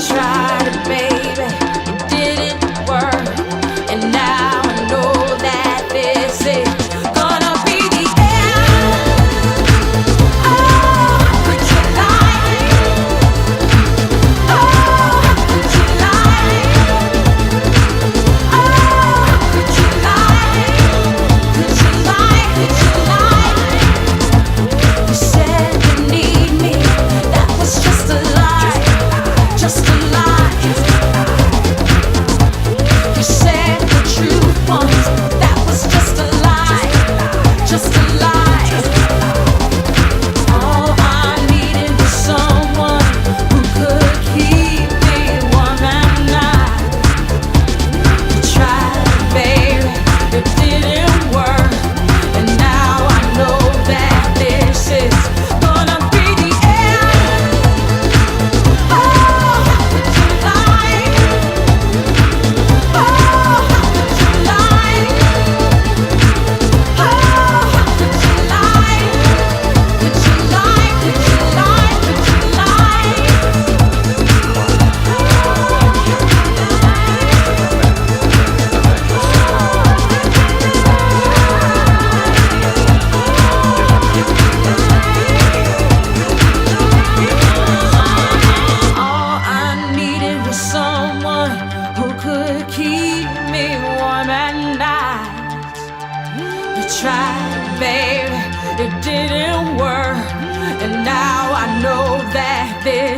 tried, baby, it didn't work, and now I know that this is gonna be the end. Oh, would you lie? Oh, would you lie? Oh, would you lie? Could you lie? Could you lie? You said you need me. That was just a lie. Just a lie. You said the truth once. That was just a lie. Just a lie. All I needed was someone who could keep me warm at night. You tried, baby, it didn't work, and now I know that this is gonna be the end. Oh, how could you lie? Oh, how could you lie? Oh, how could you lie? Could you lie? Could you lie? Could you lie? All I needed was someone who could keep me warm at night. You tried, baby, it didn't work, and now I know that this